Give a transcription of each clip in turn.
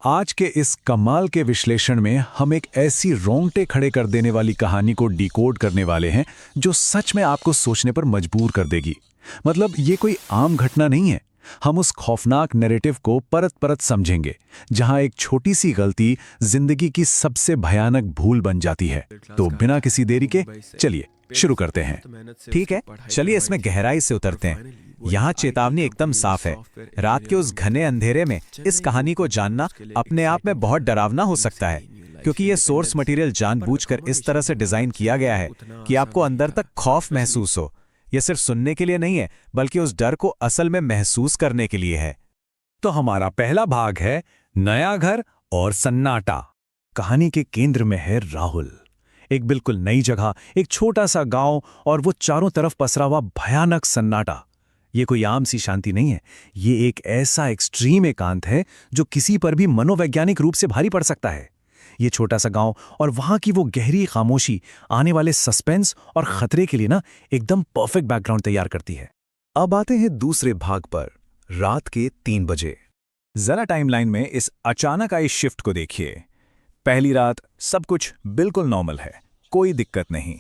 आज के इस कमाल के विश्लेषण में हम एक ऐसी रोंगटे खड़े कर देने वाली कहानी को डिकोड करने वाले हैं जो सच में आपको सोचने पर मजबूर कर देगी। मतलब ये कोई आम घटना नहीं है। हम उस खौफनाक नैरेटिव को परत परत समझेंगे जहां एक छोटी सी गलती जिंदगी की सबसे भयानक भूल बन जाती है। तो बिना किसी देरी के चलिए शुरू करते हैं। ठीक है, चलिए इसमें गहराई से उतरते हैं। यहाँ चेतावनी एकदम साफ है। रात के उस घने अंधेरे में इस कहानी को जानना अपने आप में बहुत डरावना हो सकता है, क्योंकि ये सोर्स मटेरियल जानबूझकर इस तरह से डिजाइन किया गया है कि आपको अंदर तक खौफ महसूस हो। यह सिर्फ सुनने के लिए नहीं है, बल्कि उस डर को असल में महसूस करने के लिए है। तो हमारा पहला भाग है नया घर और सन्नाटा। कहानी के केंद्र में है राहुल। एक बिल्कुल नई जगह, एक छोटा सा गांव, और वो चारों तरफ पसरा हुआ भयानक सन्नाटा। ये कोई आम सी शांति नहीं है। ये एक ऐसा एक्सट्रीम एकांत है जो किसी पर भी मनोवैज्ञानिक रूप से भारी पड़ सकता है। ये छोटा सा गांव और वहां की वो गहरी खामोशी आने वाले सस्पेंस और खतरे के लिए ना एकदम परफेक्ट बैकग्राउंड तैयार करती है। अब आते हैं दूसरे भाग पर, रात के 3 बजे। जरा टाइमलाइन में इस अचानक आई शिफ्ट को देखिए। पहली रात सब कुछ बिल्कुल नॉर्मल है, कोई दिक्कत नहीं।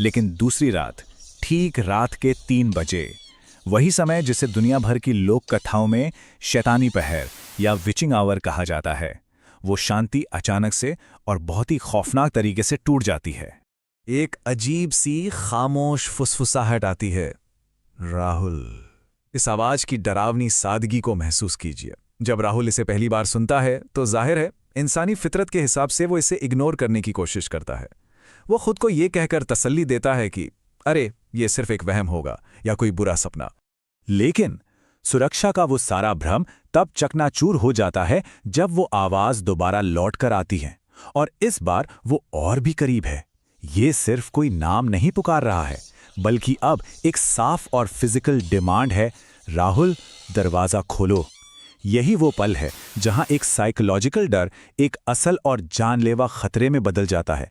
लेकिन दूसरी रात, ठीक रात के 3 बजे, वही समय जिसे दुनिया भर की लोक कथाओं में शैतानी पहर या विचिंग आवर कहा जाता है, वो शांति अचानक से और बहुत ही खौफनाक तरीके से टूट जाती है। एक अजीब सी खामोश फुसफुसाहट आती है। राहुल। इस आवाज की डरावनी सादगी को महसूस कीजिए। जब राहुल इसे पहली बार सुनता है तो जाहिर है इंसानी फितरत के हिसाब से वो इसे इग्नोर करने की कोशिश करता है। वो खुद को ये कहकर तसल्ली देता है कि अरे ये सिर्फ एक वहम होगा या कोई बुरा सपना। लेकिन सुरक्षा का वो सारा भ्रम तब चकनाचूर हो जाता है जब वो आवाज दोबारा लौट कर आती है, और इस बार वो और भी करीब है। ये सिर्फ कोई नाम नहीं पुकार रहा है, बल्कि अब एक साफ और फिजिकल डिमांड है, राहुल दरवाजा खोलो। यही वो पल है जहां एक साइकोलॉजिकल डर एक असल और जानलेवा खतरे में बदल जाता है।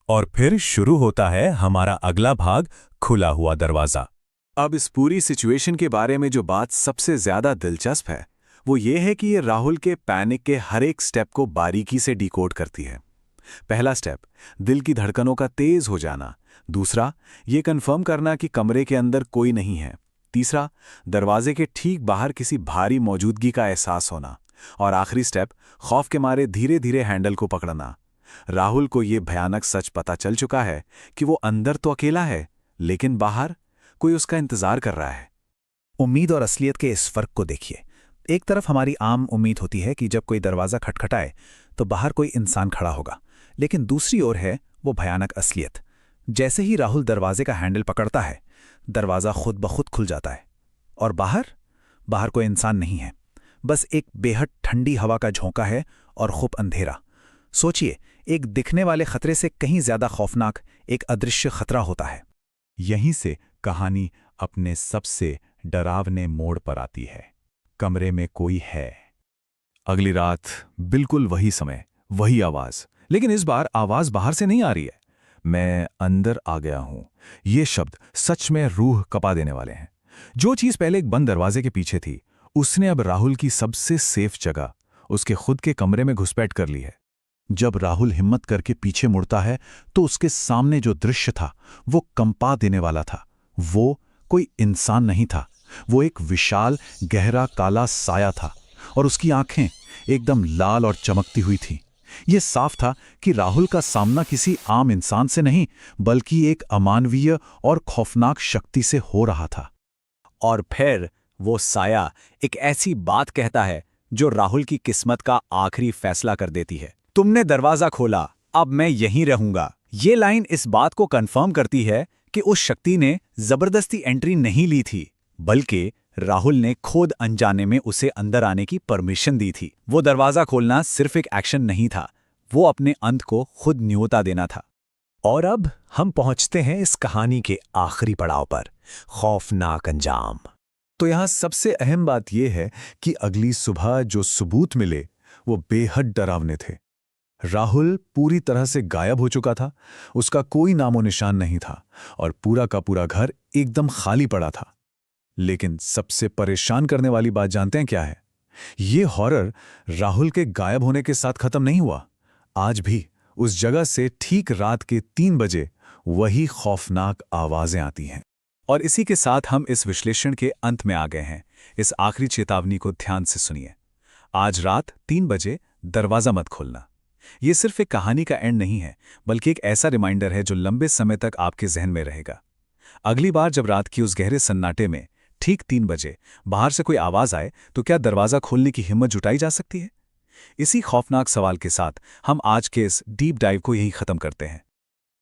और फिर शुरू होता है हमारा अगला भाग, खुला हुआ दरवाजा। अब इस पूरी सिचुएशन के बारे में जो बात सबसे ज्यादा दिलचस्प है वो ये है कि ये राहुल के पैनिक के हर एक स्टेप को बारीकी से डिकोड करती है। पहला स्टेप, दिल की धड़कनों का तेज हो जाना। दूसरा, ये कंफर्म करना कि कमरे के अंदर कोई नहीं है। तीसरा, दरवाजे के ठीक बाहर किसी भारी मौजूदगी का एहसास होना। और आखिरी स्टेप, खौफ के मारे धीरे धीरे हैंडल को पकड़ना। राहुल को ये भयानक सच पता चल चुका है कि वो अंदर तो अकेला है, लेकिन बाहर कोई उसका इंतजार कर रहा है। उम्मीद और असलियत के इस फर्क को देखिए। एक तरफ हमारी आम उम्मीद होती है कि जब कोई दरवाजा खटखटाए तो बाहर कोई इंसान खड़ा होगा, लेकिन दूसरी ओर है वो भयानक असलियत। जैसे ही राहुल दरवाजे का हैंडल पकड़ता है, दरवाजा खुद ब खुद खुल जाता है, और बाहर कोई इंसान नहीं है। बस एक बेहद ठंडी हवा का झोंका है और खूब अंधेरा। सोचिए, एक दिखने वाले खतरे से कहीं ज्यादा खौफनाक एक अदृश्य खतरा होता है। यहीं से कहानी अपने सबसे डरावने मोड़ पर आती है। कमरे में कोई है। अगली रात बिल्कुल वही समय, वही आवाज, लेकिन इस बार आवाज बाहर से नहीं आ रही है। मैं अंदर आ गया हूं। ये शब्द सच में रूह कपा देने वाले हैं। जो चीज पहले एक बंद दरवाजे के पीछे थी, उसने अब राहुल की सबसे सेफ जगह, उसके खुद के कमरे में घुसपैठ कर ली है। जब राहुल हिम्मत करके पीछे मुड़ता है तो उसके सामने जो दृश्य था वो कंपा देने वाला था। वो कोई इंसान नहीं था, वो एक विशाल गहरा काला साया था, और उसकी आंखें एकदम लाल और चमकती हुई थीं। ये साफ था कि राहुल का सामना किसी आम इंसान से नहीं, बल्कि एक अमानवीय और खौफनाक शक्ति से हो रहा था। और फिर वो साया एक ऐसी बात कहता है जो राहुल की किस्मत का आखिरी फैसला कर देती है। तुमने दरवाजा खोला, अब मैं यहीं रहूंगा। ये लाइन इस बात को कंफर्म करती है कि उस शक्ति ने जबरदस्ती एंट्री नहीं ली थी, बल्कि राहुल ने खुद अनजाने में उसे अंदर आने की परमिशन दी थी। वो दरवाजा खोलना सिर्फ एक एक्शन नहीं था, वो अपने अंत को खुद न्योता देना था। और अब हम पहुंचते हैं इस कहानी के आखिरी पड़ाव पर, खौफनाक अंजाम। तो यहां सबसे अहम बात यह है कि अगली सुबह जो सबूत मिले वो बेहद डरावने थे। राहुल पूरी तरह से गायब हो चुका था, उसका कोई नामो निशान नहीं था, और पूरा का पूरा घर एकदम खाली पड़ा था। लेकिन सबसे परेशान करने वाली बात जानते हैं क्या है? ये हॉरर राहुल के गायब होने के साथ खत्म नहीं हुआ। आज भी उस जगह से ठीक रात के 3 बजे वही खौफनाक आवाजें आती हैं। और इसी के साथ हम इस विश्लेषण के अंत में आ गए हैं। इस आखिरी चेतावनी को ध्यान से सुनिए। आज रात 3 बजे दरवाजा मत खोलना। ये सिर्फ एक कहानी का एंड नहीं है, बल्कि एक ऐसा रिमाइंडर है जो लंबे समय तक आपके जहन में रहेगा। अगली बार जब रात की उस गहरे सन्नाटे में ठीक 3 बजे बाहर से कोई आवाज आए, तो क्या दरवाजा खोलने की हिम्मत जुटाई जा सकती है? इसी खौफनाक सवाल के साथ हम आज के इस डीप डाइव को यहीं खत्म करते हैं।